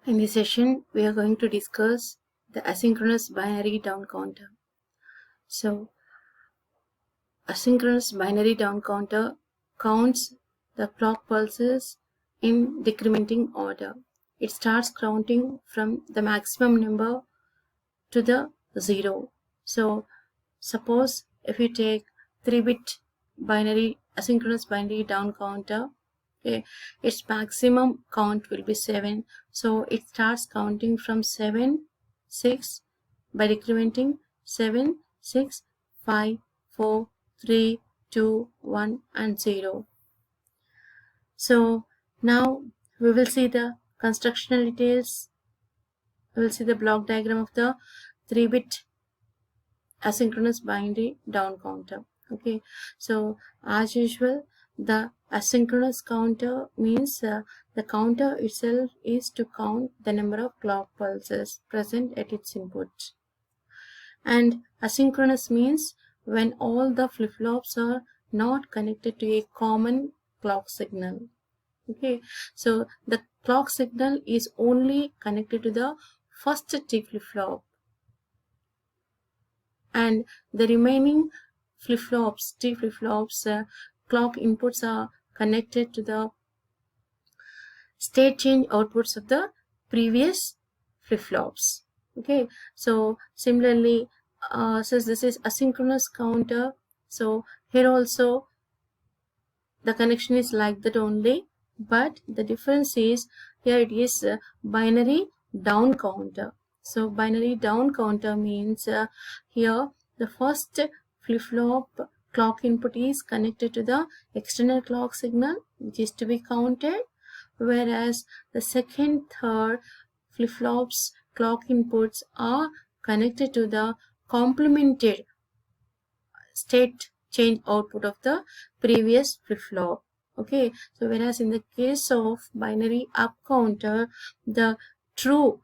In this session, we are going to discuss the asynchronous binary down counter. So, asynchronous binary down counter counts the clock pulses in decrementing order. It starts counting from the maximum number to the 0. So, suppose if you take 3-bit binary asynchronous binary down counter, okay, its maximum count will be 7. So it starts counting from 7, 6 by decrementing 7, 6, 5, 4, 3, 2, 1 and 0. So now we will see the constructional details. We will see the block diagram of the 3-bit asynchronous binary down counter. Okay, so as usual, the asynchronous counter means the counter itself is to count the number of clock pulses present at its input. And asynchronous means when all the flip-flops are not connected to a common clock signal. Okay, so the clock signal is only connected to the first T flip-flop, and the remaining flip-flops, T flip-flops, clock inputs are connected to the state change outputs of the previous flip-flops. Okay, so similarly, since this is asynchronous counter, so here also the connection is like that only, but the difference is here it is binary down counter. So binary down counter means here the first flip-flop clock input is connected to the external clock signal which is to be counted, whereas the second, third flip-flops clock inputs are connected to the complemented state change output of the previous flip-flop. Okay, so whereas in the case of binary up counter, the true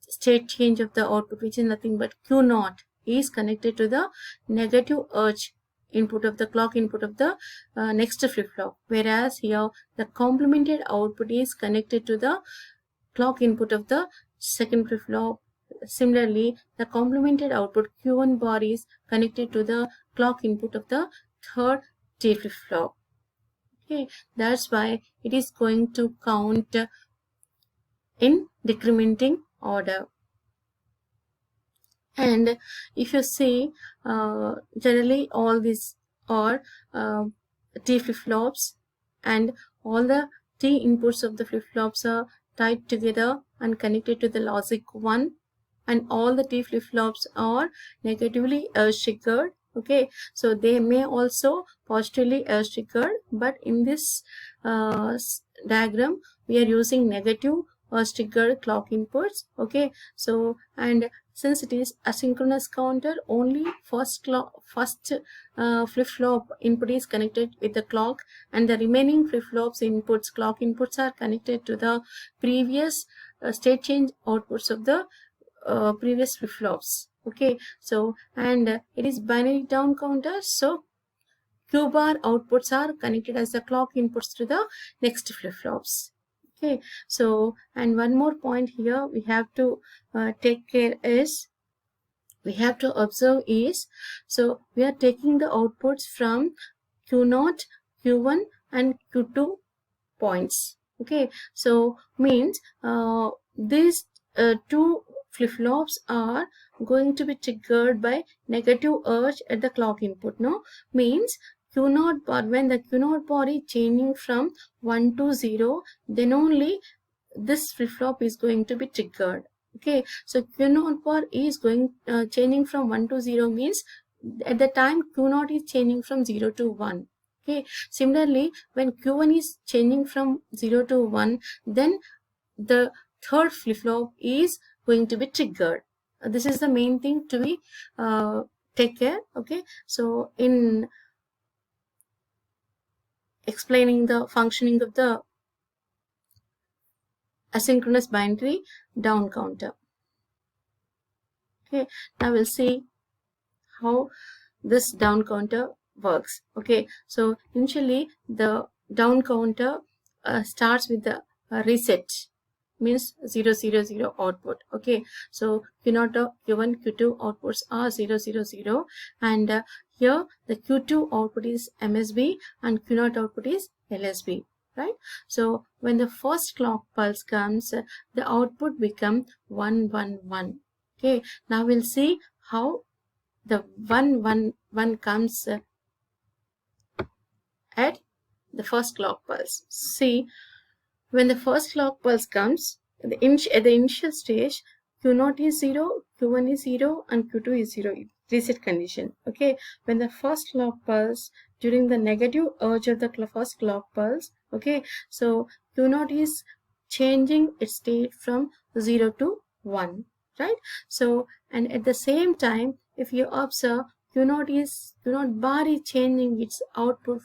state change of the output, which is nothing but Q0, is connected to the negative edge input of the clock input of the next flip-flop, whereas here the complemented output is connected to the clock input of the second flip-flop. Similarly, the complemented output Q1 bar is connected to the clock input of the third T flip-flop. Okay, that's why it is going to count in decrementing order. And if you see, generally all these are T flip-flops, and all the T inputs of the flip-flops are tied together and connected to the logic 1, and all the T flip-flops are negatively edge triggered. Okay, so they may also positively edge triggered, but in this diagram we are using negative edge triggered clock inputs. Okay, so and since it is asynchronous counter, only first flip-flop input is connected with the clock, and the remaining flip-flops inputs, clock inputs, are connected to the previous state change outputs of the previous flip-flops. Okay, so and it is binary down counter, so Q bar outputs are connected as the clock inputs to the next flip-flops. Okay, so and one more point here we have to take care is, we have to observe is, so we are taking the outputs from Q0, Q1 and Q2 points. Okay, so means these two flip-flops are going to be triggered by negative edge at the clock input. No, means Q0 bar, when the Q0 bar is changing from 1 to 0, then only this flip-flop is going to be triggered. Okay, so Q0 bar is going changing from 1 to 0 means at the time Q0 is changing from 0 to 1. Okay, similarly when Q1 is changing from 0 to 1, then the third flip-flop is going to be triggered. This is the main thing to be take care. Okay, so in explaining the functioning of the asynchronous binary down counter. Okay, now we'll see how this down counter works. Okay, so initially the down counter starts with the reset. means 0 0 0 output. Okay, so Q0, Q1, Q2 outputs are 0 0 0, and here the Q2 output is MSB and Q0 output is LSB, right? So when the first clock pulse comes, the output become 1 1 1. Okay, now we'll see how the 1 1 1 comes at the first clock pulse. See, when the first clock pulse comes, at the initial stage, Q0 is 0, Q1 is 0, and Q2 is 0, reset condition. Okay, when the first clock pulse, during the negative edge of the first clock pulse, okay, so Q0 is changing its state from 0 to 1, right? So, and at the same time, if you observe, Q0 bar is changing its output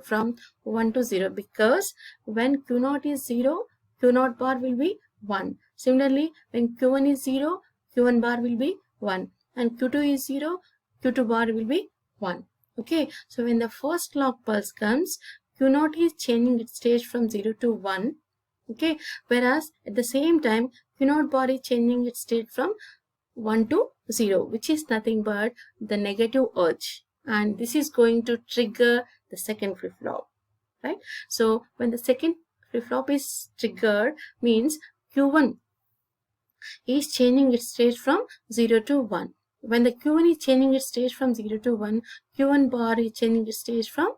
from 1 to 0, because when Q0 is 0, Q0 bar will be 1. Similarly, when Q1 is 0, Q1 bar will be 1, and Q2 is 0, Q2 bar will be 1. Okay, so when the first clock pulse comes, Q0 is changing its stage from 0 to 1. Okay, whereas at the same time, Q0 bar is changing its state from 1 to 0, which is nothing but the negative edge, and this is going to trigger the second flip-flop, right? So when the second flip-flop is triggered, means Q1 is changing its state from 0 to 1. When the Q1 is changing its state from 0 to 1, Q1 bar is changing its state from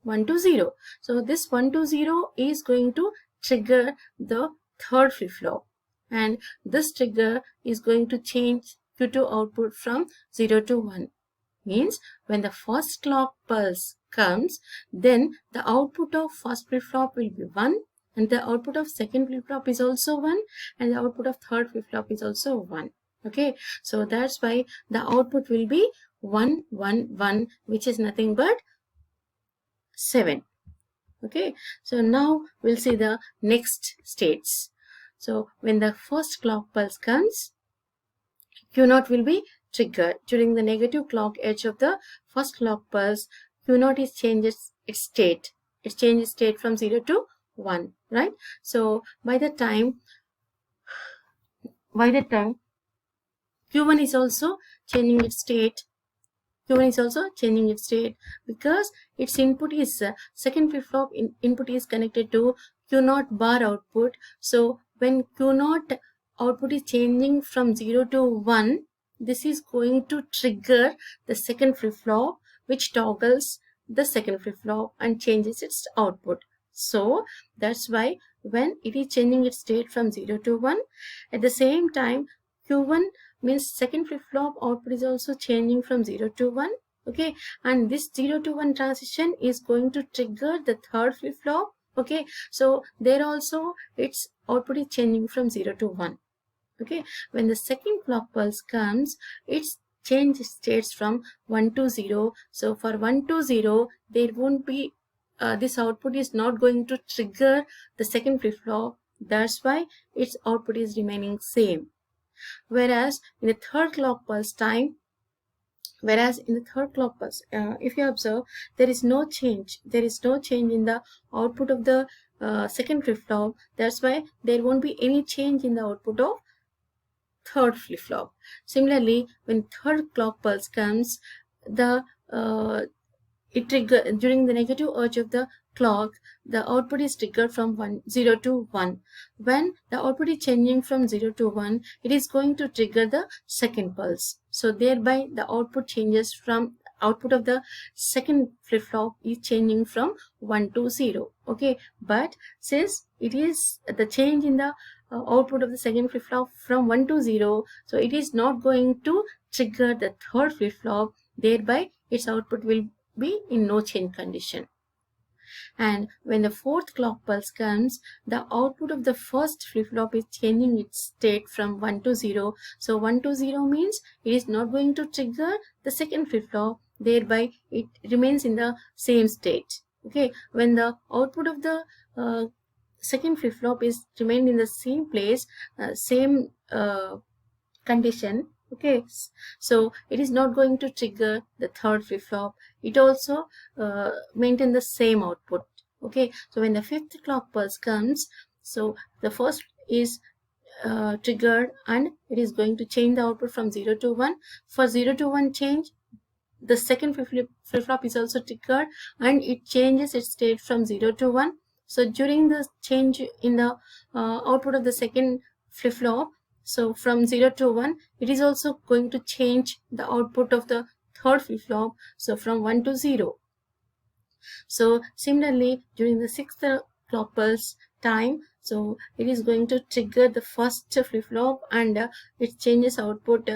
1 to 0. So this 1 to 0 is going to trigger the third flip-flop, and this trigger is going to change Q2 output from 0 to 1. Means when the first clock pulse comes, then the output of first flip-flop will be 1, and the output of second flip-flop is also 1, and the output of third flip-flop is also 1. Okay, so that's why the output will be 1 1 1, which is nothing but 7. Okay, so now we'll see the next states. So when the first clock pulse comes, Q0 will be triggered. During the negative clock edge of the first clock pulse, Q0 is changes its state. It changes state from 0 to 1, right? So by the time Q1 is also changing its state. Q1 is also changing its state because its input is second flip-flop input is connected to Q0 bar output. So when Q0 output is changing from 0 to 1, this is going to trigger the second flip-flop, which toggles the second flip-flop and changes its output. So that's why when it is changing its state from 0 to 1, at the same time Q1 means second flip-flop output is also changing from 0 to 1. Okay, and this 0 to 1 transition is going to trigger the third flip-flop. Okay, so there also its output is changing from 0 to 1. Okay, when the second clock pulse comes, it's change states from 1 to 0. So for 1 to 0, there won't be this output is not going to trigger the second flip-flop. That's why its output is remaining same. Whereas in the third clock pulse, if you observe, there is no change. There is no change in the output of the second flip-flop. That's why there won't be any change in the output of third flip-flop. Similarly, when third clock pulse comes, it trigger during the negative edge of the clock, the output is triggered from 0 to 1. When the output is changing from 0 to 1, it is going to trigger the second pulse. So thereby the output changes from output of the second flip-flop is changing from 1 to 0. Okay, but since it is the change in the output of the second flip-flop from 1 to 0, so it is not going to trigger the third flip-flop. Thereby its output will be in no change condition. And when the fourth clock pulse comes, the output of the first flip-flop is changing its state from 1 to 0. So 1 to 0 means it is not going to trigger the second flip-flop. Thereby it remains in the same state. Okay, when the output of the second flip-flop is remained in the same place, same condition. Okay, so it is not going to trigger the third flip-flop. It also maintain the same output. Okay, so when the fifth clock pulse comes, so the first is triggered, and it is going to change the output from 0 to 1. For 0 to 1 change, the second flip-flop is also triggered, and it changes its state from 0 to 1. So during the change in the output of the second flip-flop, so from 0 to 1, it is also going to change the output of the third flip-flop, so from 1 to 0. So similarly, during the sixth clock pulse time, so it is going to trigger the first flip-flop, and it changes output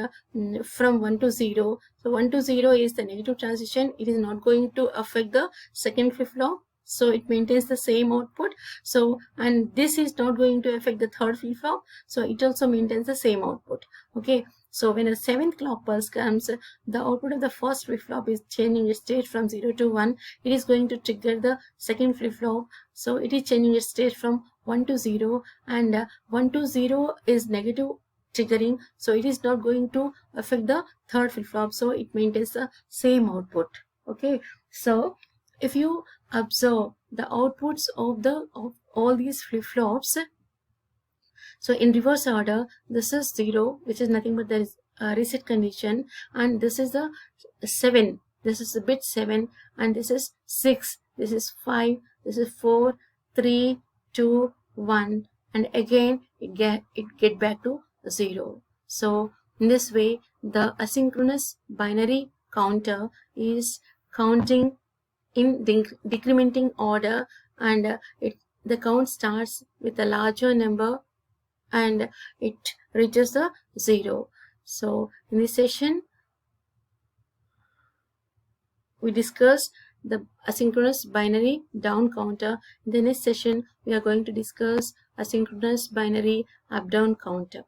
from 1 to 0. So 1 to 0 is the negative transition. It is not going to affect the second flip-flop, so it maintains the same output. So, and this is not going to affect the third flip-flop, so it also maintains the same output. Okay, so when a seventh clock pulse comes, the output of the first flip-flop is changing its state from 0 to 1. It is going to trigger the second flip-flop, so it is changing its state from 1 to 0, and 1 to 0 is negative triggering, so it is not going to affect the third flip-flop, so it maintains the same output. Okay, so if you observe the outputs of all these flip-flops, so in reverse order, this is 0, which is nothing but the reset condition, and this is the 7, this is the bit 7, and this is 6, this is 5, this is 4, 3, 2, 1, and again it get back to 0. So in this way, the asynchronous binary counter is counting in decrementing order, and the count starts with a larger number and it reaches the 0. So in this session, we discussed the asynchronous binary down counter. In the next session, we are going to discuss asynchronous binary up down counter.